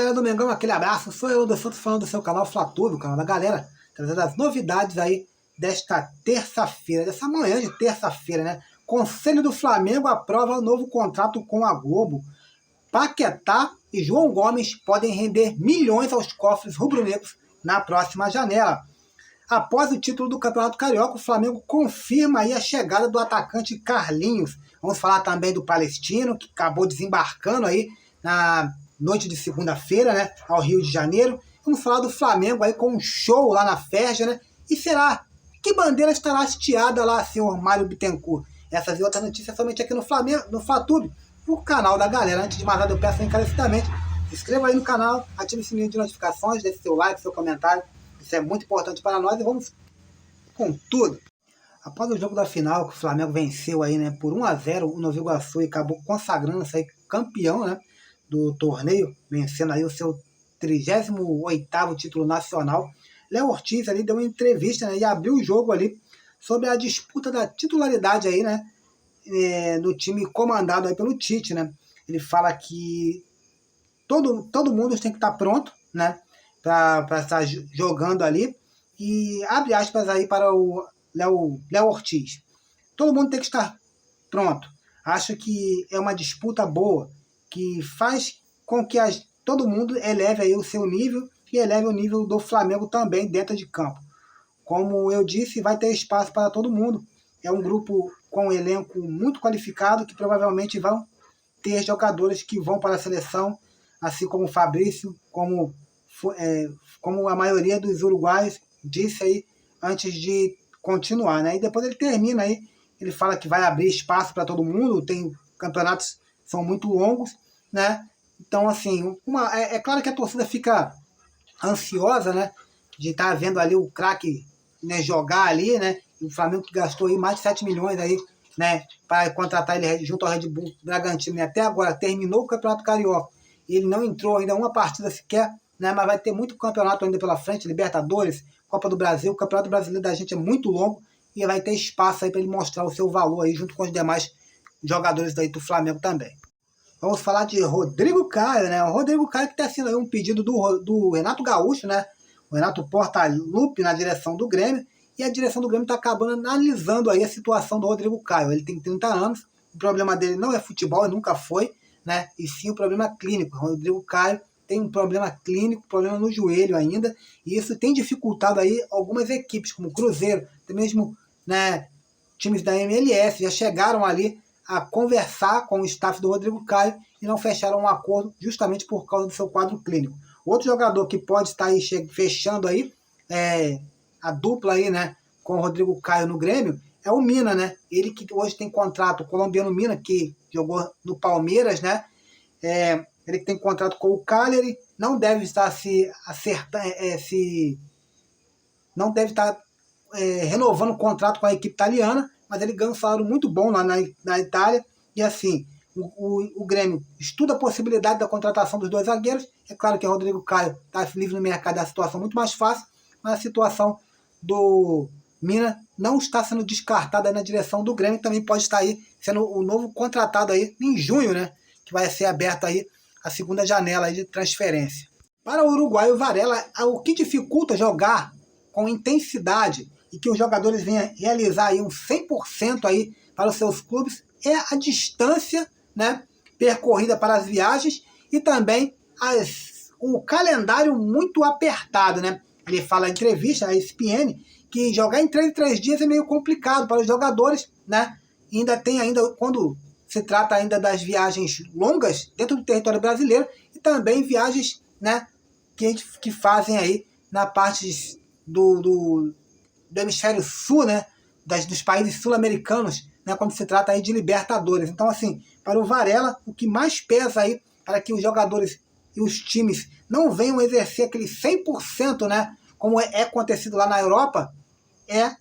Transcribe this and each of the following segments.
galera do Mengão, aquele abraço. Sou eu, do Santos, falando do seu canal FlaTube, o canal da galera, trazendo as novidades aí desta terça-feira, dessa manhã de terça-feira, né? Conselho do Flamengo aprova o novo contrato com a Globo. Paquetá e João Gomes podem render milhões aos cofres rubro-negros na próxima janela. Após o título do Campeonato Carioca, o Flamengo confirma aí a chegada do atacante Carlinhos. Vamos falar também do Palestino, que acabou desembarcando aí na noite de segunda-feira, né, ao Rio de Janeiro. Vamos falar do Flamengo aí com um show lá na Ferja, né? E será? Que bandeira estará hasteada lá, senhor Mário Bittencourt? Essas e outras notícias somente aqui no Flamengo, no FlaTube, o canal da galera. Antes de mais nada, eu peço encarecidamente, se inscreva aí no canal, ative o sininho de notificações, deixe seu like, seu comentário. Isso é muito importante para nós e vamos com tudo. Após o jogo da final, que o Flamengo venceu aí, né, por 1-0 o Nova Iguaçu e acabou consagrando-se aí campeão, né, do torneio, vencendo aí o seu 38º título nacional. Léo Ortiz ali deu uma entrevista, né, e abriu o jogo ali sobre a disputa da titularidade aí, né, no time comandado aí pelo Tite, né. Ele fala que todo mundo tem que estar pronto, né, para estar jogando ali, e abre aspas aí para o Léo Ortiz. Todo mundo tem que estar pronto. Acho que é uma disputa boa, que faz com que todo mundo eleve aí o seu nível e eleve o nível do Flamengo também dentro de campo. Como eu disse, vai ter espaço para todo mundo. É um grupo com um elenco muito qualificado, que provavelmente vão ter jogadores que vão para a seleção, assim como o Fabrício, como a maioria dos uruguaios disse aí antes de continuar, né? E depois ele termina aí, ele fala que vai abrir espaço para todo mundo, tem campeonatos são muito longos, né? Então, assim, é claro que a torcida fica ansiosa, né, de estar vendo ali o craque, né, jogar ali, né? O Flamengo que gastou aí mais de 7 milhões aí, né, para contratar ele junto ao Red Bull Bragantino, e até agora terminou o Campeonato Carioca, e ele não entrou ainda uma partida sequer, né, mas vai ter muito campeonato ainda pela frente, Libertadores, Copa do Brasil. O Campeonato Brasileiro da gente é muito longo e vai ter espaço aí para ele mostrar o seu valor aí junto com os demais jogadores daí do Flamengo também. Vamos falar de Rodrigo Caio, né? O Rodrigo Caio que está sendo aí um pedido do Renato Gaúcho, né? O Renato Portaluppi na direção do Grêmio, e a direção do Grêmio está acabando analisando aí a situação do Rodrigo Caio. Ele tem 30 anos, o problema dele não é futebol, nunca foi, né? E sim o problema clínico. O Rodrigo Caio tem um problema clínico, problema no joelho ainda, e isso tem dificultado aí algumas equipes, como o Cruzeiro, até mesmo, né, times da MLS, já chegaram ali a conversar com o staff do Rodrigo Caio e não fecharam um acordo justamente por causa do seu quadro clínico. Outro jogador que pode estar aí fechando aí a dupla aí, né, com o Rodrigo Caio no Grêmio é o Mina, né? Ele que hoje tem contrato, o colombiano Mina, que jogou no Palmeiras, né? Ele que tem contrato com o Cagliari, não deve estar não deve estar renovando o contrato com a equipe italiana, mas ele ganha um salário muito bom lá na Itália, e assim, o Grêmio estuda a possibilidade da contratação dos dois zagueiros. É claro que o Rodrigo Caio está livre no mercado, é a situação muito mais fácil, mas a situação do Mina não está sendo descartada na direção do Grêmio, também pode estar aí sendo o novo contratado aí em junho, né, que vai ser aberta aí a segunda janela aí de transferência. Para o uruguaio Varela, o que dificulta jogar com intensidade e que os jogadores venham realizar aí um 100% aí para os seus clubes é a distância, né, percorrida para as viagens e também o calendário muito apertado, né? Ele fala em entrevista, a ESPN, que jogar em 3 em 3 dias é meio complicado para os jogadores, né? E quando se trata ainda das viagens longas dentro do território brasileiro e também viagens, né, que fazem aí na parte do hemisfério sul, né, dos países sul-americanos, né, quando se trata aí de Libertadores. Então, assim, para o Varela, o que mais pesa aí para que os jogadores e os times não venham exercer aquele 100%, né, como é acontecido lá na Europa, é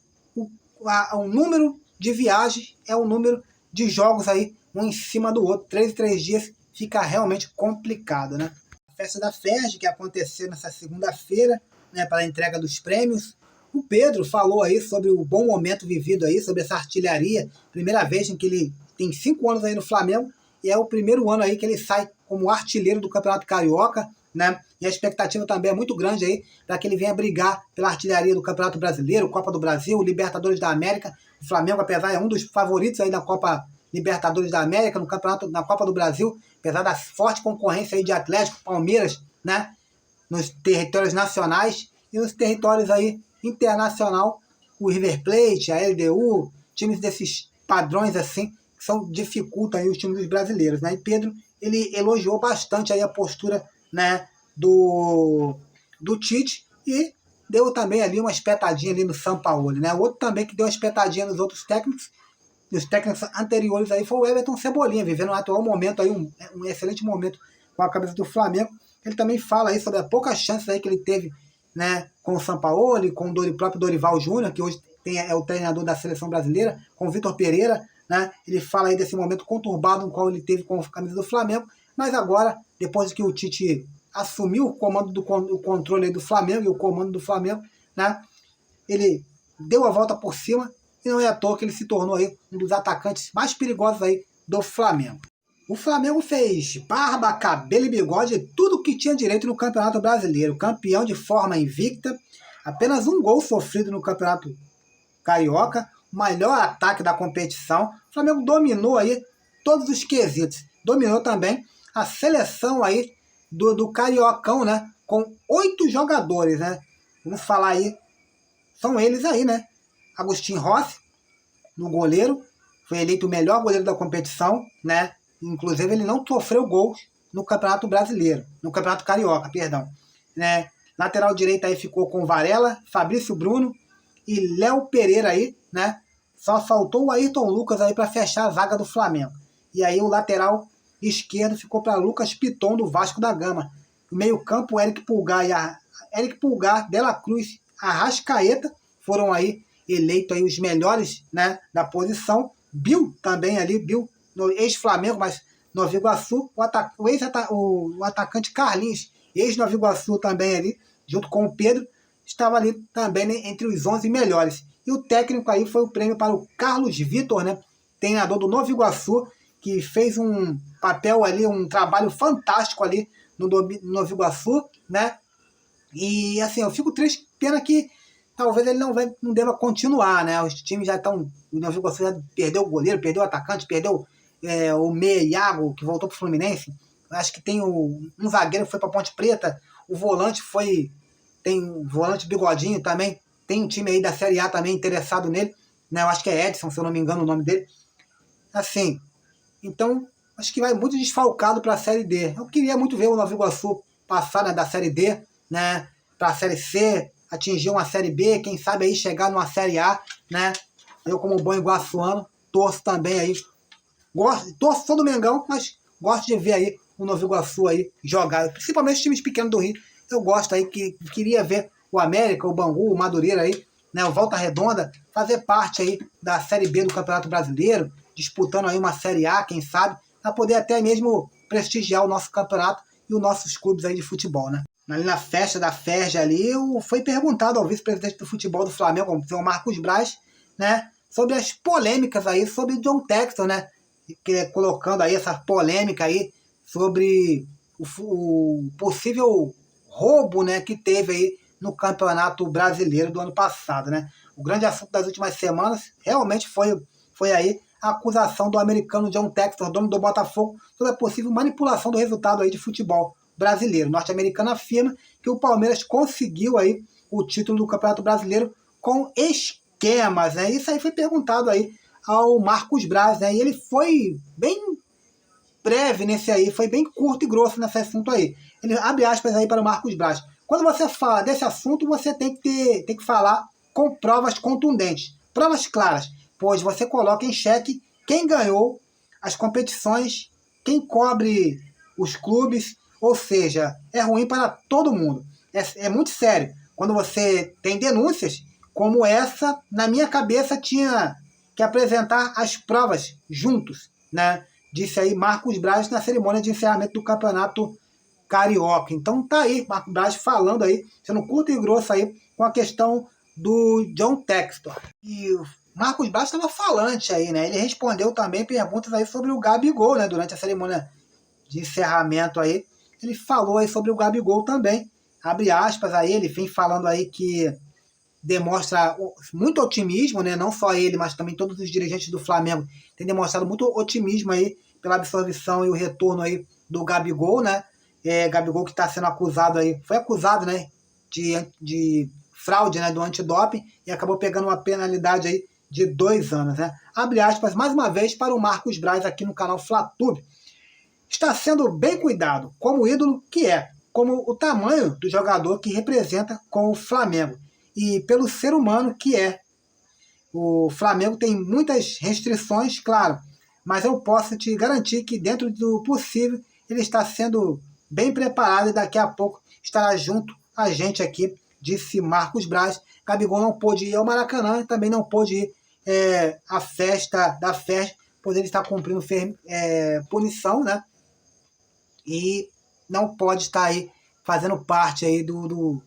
o número de viagens, é o número de jogos aí, um em cima do outro. 3 em 3 dias fica realmente complicado, né? A festa da Ferj, que aconteceu nessa segunda-feira, né, para a entrega dos prêmios, o Pedro falou aí sobre o bom momento vivido aí, sobre essa artilharia, primeira vez em que ele tem 5 anos aí no Flamengo, e é o primeiro ano aí que ele sai como artilheiro do Campeonato Carioca, né? E a expectativa também é muito grande aí para que ele venha brigar pela artilharia do Campeonato Brasileiro, Copa do Brasil, Libertadores da América. O Flamengo, apesar, é um dos favoritos aí da Copa Libertadores da América, no campeonato, na Copa do Brasil, apesar da forte concorrência aí de Atlético, Palmeiras, né? Nos territórios nacionais e nos territórios aí internacional, o River Plate, a LDU, times desses padrões assim, que dificultam aí os times dos brasileiros, né? E Pedro, ele elogiou bastante aí a postura, né, do Tite e deu também ali uma espetadinha ali no Sampaoli, né? O outro também que deu uma espetadinha nos outros técnicos, nos técnicos anteriores aí, foi o Everton Cebolinha, vivendo um atual momento aí, um excelente momento com a cabeça do Flamengo. Ele também fala aí sobre as poucas chances aí que ele teve, né, com o Sampaoli, com o próprio Dorival Júnior, que hoje é o treinador da seleção brasileira, com o Vitor Pereira, né? Ele fala aí desse momento conturbado no qual ele teve com a camisa do Flamengo, mas agora, depois que o Tite assumiu o comando o controle do Flamengo e o comando do Flamengo, né, ele deu a volta por cima e não é à toa que ele se tornou aí um dos atacantes mais perigosos aí do Flamengo. O Flamengo fez barba, cabelo e bigode, tudo que tinha direito no Campeonato Brasileiro. Campeão de forma invicta, apenas um gol sofrido no Campeonato Carioca, o melhor ataque da competição. O Flamengo dominou aí todos os quesitos. Dominou também a seleção aí do Cariocão, né? Com 8 jogadores, né? Vamos falar aí, são eles aí, né? Agostinho Rossi, no goleiro, foi eleito o melhor goleiro da competição, né? Inclusive, ele não sofreu gols no Campeonato Brasileiro, no Campeonato Carioca, perdão. Né? Lateral direito aí ficou com Varela, Fabrício Bruno e Léo Pereira aí, né? Só faltou o Ayrton Lucas aí para fechar a zaga do Flamengo. E aí o lateral esquerdo ficou para Lucas Piton, do Vasco da Gama. No meio-campo, Eric Pulgar, Dela Cruz, Arrascaeta foram aí eleitos aí os melhores, né, da posição. Bill também ali, Bill, no ex-Flamengo, mas Nova Iguaçu, o atacante Carlinhos, ex-Nova Iguaçu também ali, junto com o Pedro, estava ali também, né, entre os 11 melhores. E o técnico aí foi o prêmio para o Carlos Vitor, né, treinador do Nova Iguaçu, que fez um papel ali, um trabalho fantástico ali no Nova Iguaçu, né, e assim, eu fico triste, pena que talvez ele não deva continuar, né, os times já estão, o Nova Iguaçu já perdeu o goleiro, perdeu o atacante, perdeu o meia Iago, que voltou para o Fluminense. Acho que tem um zagueiro que foi para Ponte Preta, o volante tem o volante Bigodinho também, tem um time aí da Série A também interessado nele, né? Eu acho que é Edson, se eu não me engano o nome dele. Assim, então, acho que vai muito desfalcado para a Série D. Eu queria muito ver o Nova Iguaçu passar, né, da Série D, né, para a Série C, atingir uma Série B, quem sabe aí chegar numa Série A, né? Eu, como bom iguaçuano, torço também aí. Torço sou do Mengão, mas gosto de ver aí o Nova Iguaçu aí jogar, principalmente os times pequenos do Rio. Eu gosto aí, queria ver o América, o Bangu, o Madureira aí, né, o Volta Redonda, fazer parte aí da Série B do Campeonato Brasileiro, disputando aí uma Série A, quem sabe, para poder até mesmo prestigiar o nosso campeonato e os nossos clubes aí de futebol, né? Ali na festa da FERJ ali, foi perguntado ao vice-presidente do futebol do Flamengo, o senhor Marcos Braz, né, sobre as polêmicas aí, sobre o John Textor, né, colocando aí essa polêmica aí sobre o possível roubo, né, que teve aí no Campeonato Brasileiro do ano passado, né. O grande assunto das últimas semanas realmente foi aí a acusação do americano John Textor, dono do Botafogo, sobre a possível manipulação do resultado aí de futebol brasileiro. O norte-americano afirma que o Palmeiras conseguiu aí o título do Campeonato Brasileiro com esquemas, né. Isso aí foi perguntado aí ao Marcos Braz, né? E ele foi bem breve nesse aí, foi bem curto e grosso nesse assunto aí. Ele abre aspas aí para o Marcos Braz. Quando você fala desse assunto, você tem que falar com provas contundentes, provas claras, pois você coloca em xeque quem ganhou as competições, quem cobre os clubes, ou seja, é ruim para todo mundo. É muito sério. Quando você tem denúncias como essa, na minha cabeça tinha que apresentar as provas juntos, né? Disse aí Marcos Braz na cerimônia de encerramento do Campeonato Carioca. Então tá aí, Marcos Braz falando aí, sendo curto e grosso aí, com a questão do John Textor. E o Marcos Braz estava falante aí, né? Ele respondeu também perguntas aí sobre o Gabigol, né? Durante a cerimônia de encerramento aí. ele falou aí sobre o Gabigol também, abre aspas aí, ele vem falando aí que demonstra muito otimismo, né? Não só ele, mas também todos os dirigentes do Flamengo têm demonstrado muito otimismo aí pela absorção e o retorno aí do Gabigol, né? Gabigol que está sendo acusado aí, foi acusado, né? De fraude, né? Do antidoping e acabou pegando uma penalidade aí de 2 anos, né? Abre aspas mais uma vez para o Marcos Braz aqui no canal Flatube. Está sendo bem cuidado, como ídolo que é, como o tamanho do jogador que representa com o Flamengo e pelo ser humano que é. O Flamengo tem muitas restrições, claro, mas eu posso te garantir que dentro do possível ele está sendo bem preparado e daqui a pouco estará junto a gente aqui, disse Marcos Braz. Gabigol não pôde ir ao Maracanã e também não pôde ir à festa da festa, pois ele está cumprindo punição, né? E não pode estar aí fazendo parte aí do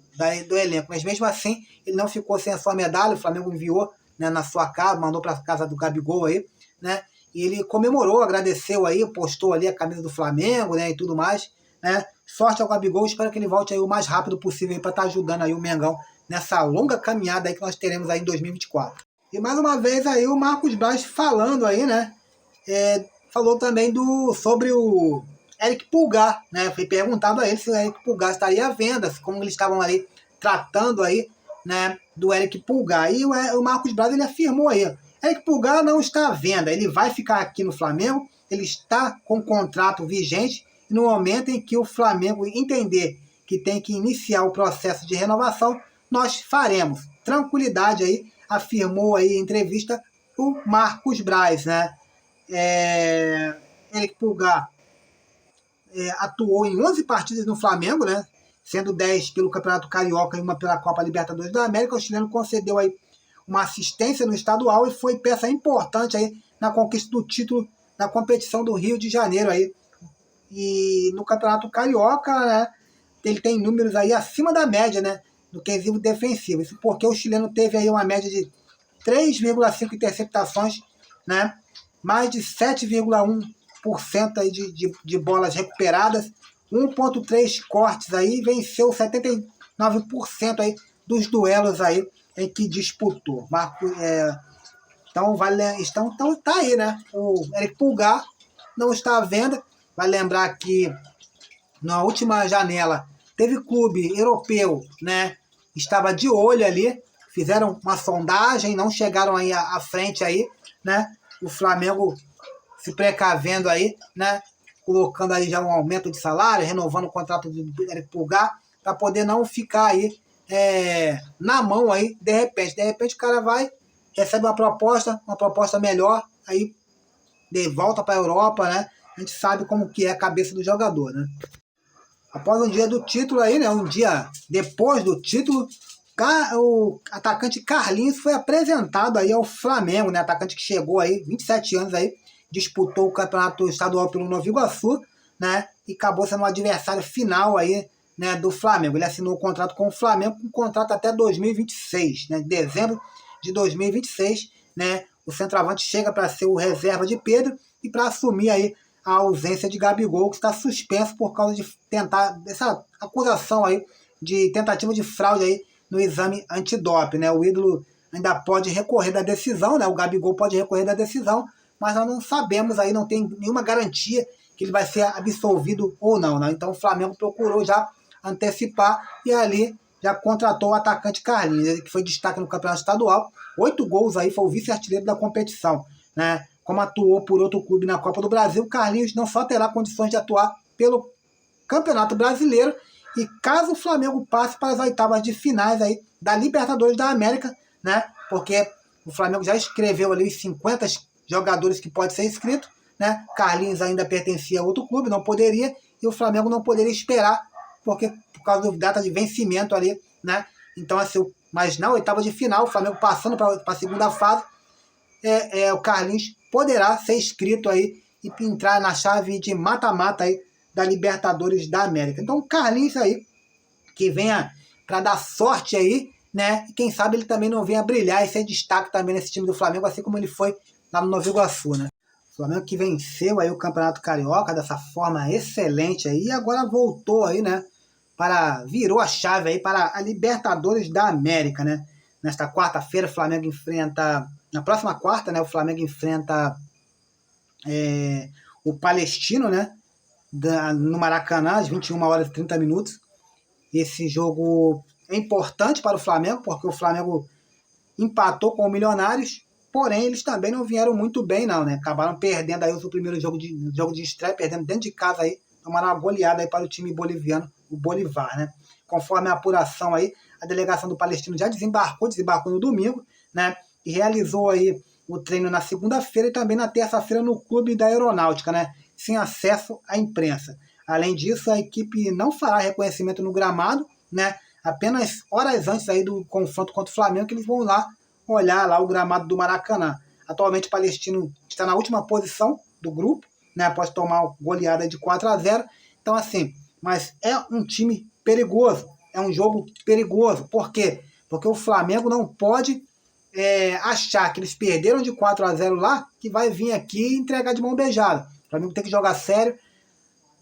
elenco. Mas mesmo assim, ele não ficou sem a sua medalha, o Flamengo enviou, né, na sua casa, mandou para a casa do Gabigol aí, né? E ele comemorou, agradeceu aí, postou ali a camisa do Flamengo, né, e tudo mais, né? Sorte ao Gabigol, espero que ele volte aí o mais rápido possível para estar ajudando aí o Mengão nessa longa caminhada aí que nós teremos aí em 2024. E mais uma vez aí o Marcos Braz falando aí, né? Falou também sobre o Eric Pulgar, né? Foi perguntado a ele se o Eric Pulgar estaria à venda, como eles estavam ali tratando aí, né, do Eric Pulgar. E o Marcos Braz, ele afirmou aí, Eric Pulgar não está à venda, ele vai ficar aqui no Flamengo, ele está com contrato vigente, e no momento em que o Flamengo entender que tem que iniciar o processo de renovação, nós faremos. Tranquilidade aí, afirmou aí em entrevista o Marcos Braz, né? Eric Pulgar atuou em 11 partidas no Flamengo, né? Sendo 10 pelo Campeonato Carioca e uma pela Copa Libertadores da América. O chileno concedeu aí uma assistência no estadual e foi peça importante aí na conquista do título na competição do Rio de Janeiro aí. E no Campeonato Carioca, né, ele tem números aí acima da média, né, do quesito defensivo. Isso porque o chileno teve aí uma média de 3,5 interceptações, né, mais de 7,1% aí de bolas recuperadas, 1,3 cortes aí, venceu 79% aí dos duelos aí em que disputou. Então tá aí, né? O Eric Pulgar não está à venda. Vai lembrar que na última janela teve clube europeu, né? Estava de olho ali, fizeram uma sondagem, não chegaram aí à frente aí, né? O Flamengo se precavendo aí, né? Colocando aí já um aumento de salário, renovando o contrato do Eric Pulgar, para poder não ficar aí na mão aí, de repente. De repente o cara vai, recebe uma proposta melhor, aí de volta para a Europa, né? A gente sabe como que é a cabeça do jogador, né? Após um dia do título aí, né? Um dia depois do título, o atacante Carlinhos foi apresentado aí ao Flamengo, né? Atacante que chegou aí, 27 anos aí, disputou o campeonato estadual pelo Nova Iguaçu, né? E acabou sendo o adversário final aí, né, do Flamengo. Ele assinou o contrato com o Flamengo, um contrato até 2026, né? Dezembro de 2026, né? O centroavante chega para ser o reserva de Pedro e para assumir aí a ausência de Gabigol, que está suspenso por causa de tentar essa acusação aí de tentativa de fraude aí no exame antidoping, né? O ídolo ainda pode recorrer da decisão, né? O Gabigol pode recorrer da decisão, mas nós não sabemos aí, não tem nenhuma garantia que ele vai ser absolvido ou não, né? Então o Flamengo procurou já antecipar e ali já contratou o atacante Carlinhos, que foi destaque no campeonato estadual, 8 gols aí, foi o vice-artilheiro da competição, né? Como atuou por outro clube na Copa do Brasil, Carlinhos não só terá condições de atuar pelo Campeonato Brasileiro e caso o Flamengo passe para as oitavas de finais aí da Libertadores da América, né? Porque o Flamengo já escreveu ali os 50 jogadores que pode ser inscrito, né? Carlinhos ainda pertencia a outro clube, não poderia, e o Flamengo não poderia esperar, porque por causa da data de vencimento ali, né? Então, assim, mas na oitava de final, o Flamengo passando para a segunda fase, o Carlinhos poderá ser inscrito aí e entrar na chave de mata-mata aí da Libertadores da América. Então, o Carlinhos aí, que venha para dar sorte aí, né? E quem sabe ele também não venha brilhar e ser destaque também nesse time do Flamengo, assim como ele foi lá no Nova Iguaçu, né? Flamengo que venceu aí o Campeonato Carioca dessa forma excelente aí, e agora voltou aí, né, virou a chave aí para a Libertadores da América, né? Nesta quarta-feira, o Flamengo enfrenta, na próxima quarta, né, o Flamengo enfrenta o Palestino, né, no Maracanã, às 21h30. Esse jogo é importante para o Flamengo, porque o Flamengo empatou com o Milionários, porém eles também não vieram muito bem não, né? Acabaram perdendo aí o seu primeiro jogo de estreia, perdendo dentro de casa aí, tomaram uma goleada aí para o time boliviano, o Bolívar, né? Conforme a apuração aí, a delegação do Palestino já desembarcou no domingo, né? E realizou aí o treino na segunda-feira e também na terça-feira no Clube da Aeronáutica, né? Sem acesso à imprensa. Além disso, a equipe não fará reconhecimento no gramado, né? Apenas horas antes aí do confronto contra o Flamengo, que eles vão lá olhar lá o gramado do Maracanã. Atualmente o Palestino está na última posição do grupo, né? Após tomar uma goleada de 4-0. Então, assim, mas é um time perigoso, é um jogo perigoso. Por quê? Porque o Flamengo não pode achar que eles perderam de 4-0 lá, que vai vir aqui e entregar de mão beijada. O Flamengo tem que jogar sério,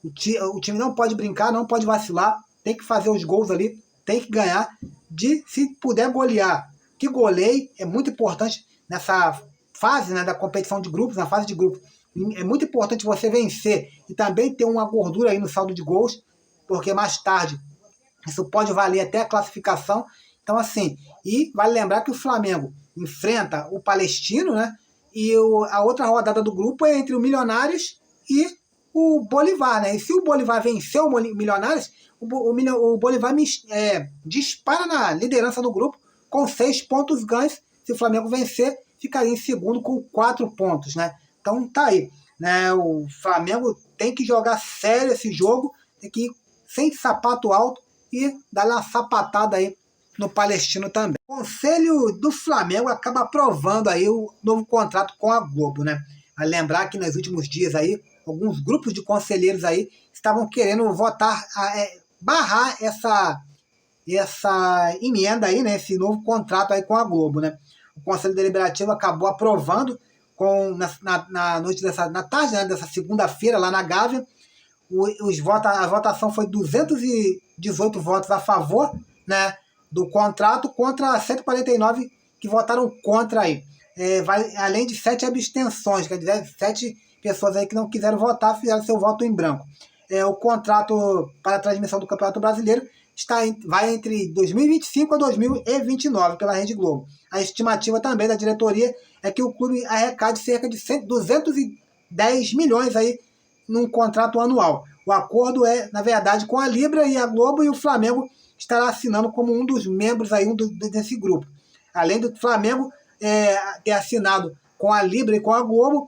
o time não pode brincar, não pode vacilar, tem que fazer os gols ali, tem que ganhar, se puder golear, que goleie, é muito importante nessa fase, né, da competição de grupos, na fase de grupos. É muito importante você vencer e também ter uma gordura aí no saldo de gols, porque mais tarde isso pode valer até a classificação. Então, assim, e vale lembrar que o Flamengo enfrenta o Palestino, né? E a outra rodada do grupo é entre o Milionários e o Bolívar, né? E se o Bolívar vencer o Milionários, o Bolívar dispara na liderança do grupo com 6 pontos ganhos. Se o Flamengo vencer, ficaria em segundo com 4 pontos, né? Então tá aí, né? O Flamengo tem que jogar sério esse jogo, tem que ir sem sapato alto e dar uma sapatada aí no Palestino também. O Conselho do Flamengo acaba aprovando aí o novo contrato com a Globo, né? A lembrar que nos últimos dias aí, alguns grupos de conselheiros aí estavam querendo votar, barrar essa emenda aí, né? Esse novo contrato aí com a Globo, né? O Conselho Deliberativo acabou aprovando na noite na tarde, né, dessa segunda-feira lá na Gávea. A votação foi 218 votos a favor, né, do contrato contra 149 que votaram contra aí. Além de 7 abstenções, quer dizer, 7 pessoas aí que não quiseram votar, fizeram seu voto em branco. O contrato para a transmissão do Campeonato Brasileiro vai entre 2025 a 2029 pela Rede Globo. A estimativa também da diretoria é que o clube arrecade cerca de 210 milhões aí num contrato anual. O acordo é, na verdade, com a Libra e a Globo, e o Flamengo estará assinando como um dos membros aí, desse grupo. Além do Flamengo ter assinado com a Libra e com a Globo,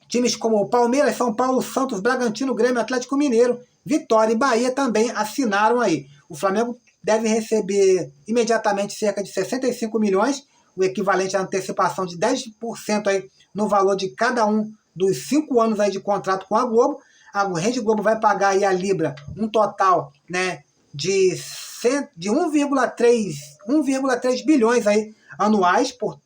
times como o Palmeiras, São Paulo, Santos, Bragantino, Grêmio, Atlético Mineiro, Vitória e Bahia também assinaram aí. O Flamengo deve receber imediatamente cerca de 65 milhões, o equivalente à antecipação de 10% aí no valor de cada um dos 5 anos aí de contrato com a Globo. A Rede Globo vai pagar aí a Libra um total, né, de 1,3 bilhões aí anuais por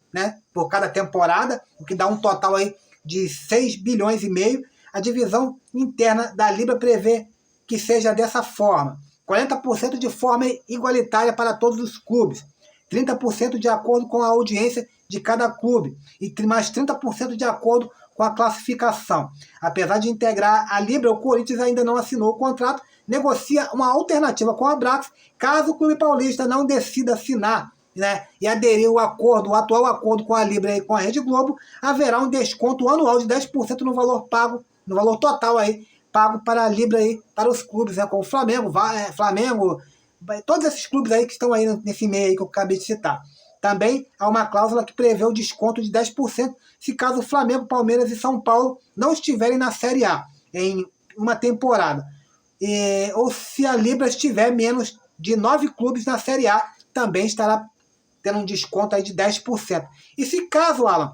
cada temporada, o que dá um total aí de 6 bilhões e meio. A divisão interna da Libra prevê que seja dessa forma: 40% de forma igualitária para todos os clubes, 30% de acordo com a audiência de cada clube e mais 30% de acordo com a classificação. Apesar de integrar a Libra, o Corinthians ainda não assinou o contrato, negocia uma alternativa com a Abrax, caso o Clube Paulista não decida assinar, né, e aderir o atual acordo com a Libra e com a Rede Globo, haverá um desconto anual de 10% no valor pago, no valor total aí, pago para a Libra aí, para os clubes, né, como o Flamengo, todos esses clubes aí que estão aí nesse meio aí que eu acabei de citar. Também há uma cláusula que prevê o desconto de 10% se caso o Flamengo, Palmeiras e São Paulo não estiverem na Série A em uma temporada. Ou se a Libra estiver menos de 9 clubes na Série A, também estará tendo um desconto aí de 10%. E se caso, Alan,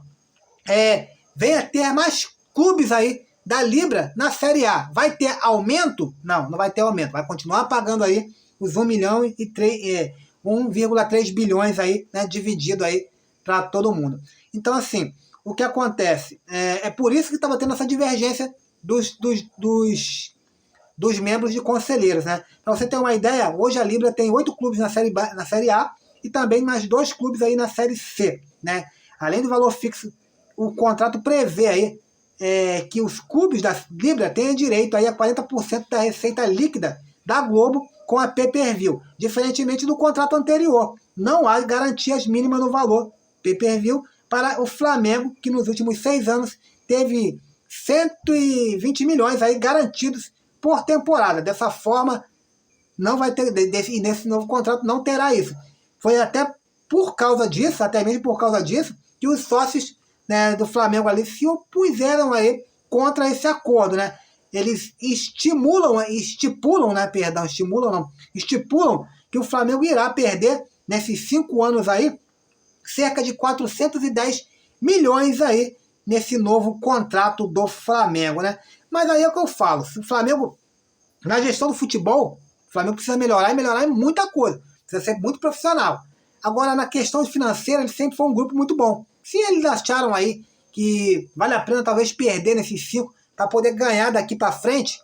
venha ter mais clubes aí da Libra na Série A, vai ter aumento? Não, não vai ter aumento. Vai continuar pagando aí os 1,3 bilhões aí, né, dividido aí para todo mundo. Então, assim, o que acontece? É por isso que estava tendo essa divergência dos membros de conselheiros, né? Para você ter uma ideia, hoje a Libra tem 8 clubes na série A e também mais 2 clubes aí na Série C, né? Além do valor fixo, o contrato prevê aí que os clubes da Libra tenham direito aí a 40% da receita líquida da Globo com a pay-per-view, diferentemente do contrato anterior. Não há garantias mínimas no valor pay-per-view para o Flamengo, que nos últimos 6 anos teve 120 milhões aí garantidos por temporada. Dessa forma, não vai ter, e nesse novo contrato não terá isso. Foi até por causa disso, até mesmo por causa disso, que os sócios, né, do Flamengo ali se opuseram aí contra esse acordo, né? Eles estipulam que o Flamengo irá perder nesses 5 anos aí cerca de 410 milhões aí nesse novo contrato do Flamengo, né? Mas aí é o que eu falo, se o Flamengo, na gestão do futebol, o Flamengo precisa melhorar e melhorar em muita coisa, precisa ser muito profissional. Agora, na questão financeira, ele sempre foi um grupo muito bom. Se eles acharam aí que vale a pena talvez perder nesses 5 para poder ganhar daqui para frente,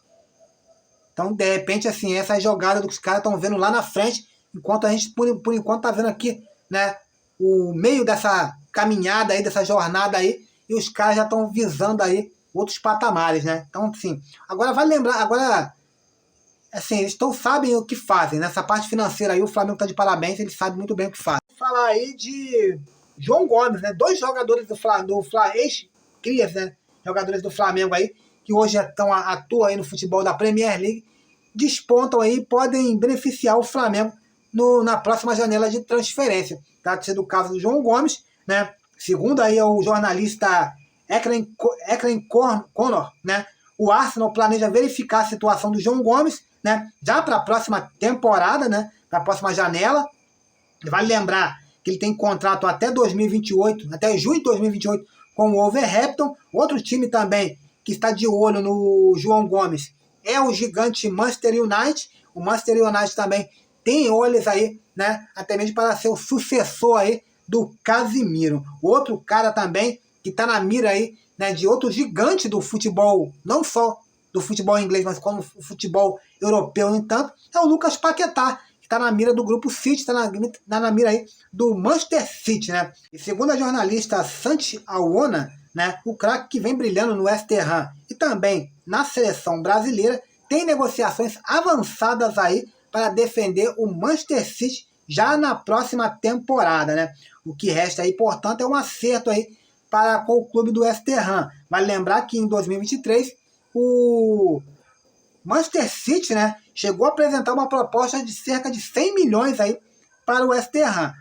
então, de repente, assim, essa jogada que os caras estão vendo lá na frente, enquanto a gente, por enquanto, tá vendo aqui, né, o meio dessa caminhada aí, dessa jornada aí, e os caras já estão visando aí outros patamares, né? Então, assim, agora vai lembrar, agora, assim, eles sabem o que fazem. Nessa parte financeira aí, o Flamengo tá de parabéns, eles sabem muito bem o que fazem. Vou falar aí de João Gomes, né? 2 jogadores do ex-crias, né? Jogadores do Flamengo aí, que hoje atuam aí no futebol da Premier League, despontam aí e podem beneficiar o Flamengo na próxima janela de transferência. Trata-se do caso do João Gomes, né? Segundo aí o jornalista Ekren Connor, né? O Arsenal planeja verificar a situação do João Gomes, né? Já para a próxima temporada, né? Para a próxima janela. Vale lembrar que ele tem contrato até 2028, até junho de 2028 com o Wolverhampton. Outro time também que está de olho no João Gomes é o gigante Manchester United. O Manchester United também tem olhos aí, né? Até mesmo para ser o sucessor aí do Casimiro. Outro cara também que está na mira aí, né, de outro gigante do futebol, não só do futebol inglês, mas como o futebol europeu, no entanto, é o Lucas Paquetá, que está na mira do grupo City, está na mira aí do Manchester City, né? E segundo a jornalista Santi Awona, né, o craque que vem brilhando no West Ham e também na seleção brasileira, tem negociações avançadas aí para defender o Manchester City já na próxima temporada, né? O que resta aí, portanto, é um acerto aí com o clube do West Ham. Vale lembrar que em 2023 o Manchester City, né, chegou a apresentar uma proposta de cerca de 100 milhões aí para o West Ham.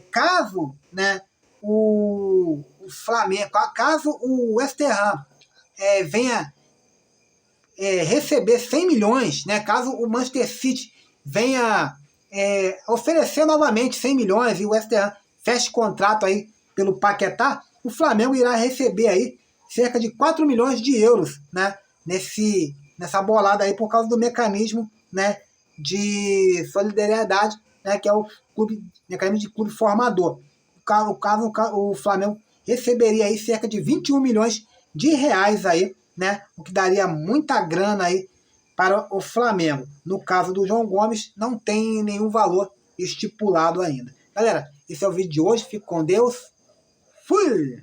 Caso, né, o Flamengo, caso o West Ham venha receber 100 milhões, né, caso o Manchester City venha oferecer novamente 100 milhões e o West Ham feche contrato aí pelo Paquetá, o Flamengo irá receber aí cerca de 4 milhões de euros, né, nessa bolada aí por causa do mecanismo, né, de solidariedade, né, que é o mecanismo de clube formador. O Flamengo receberia aí cerca de 21 milhões de reais aí, né, o que daria muita grana aí para o Flamengo. No caso do João Gomes, não tem nenhum valor estipulado ainda. Galera, esse é o vídeo de hoje. Fique com Deus. Fui!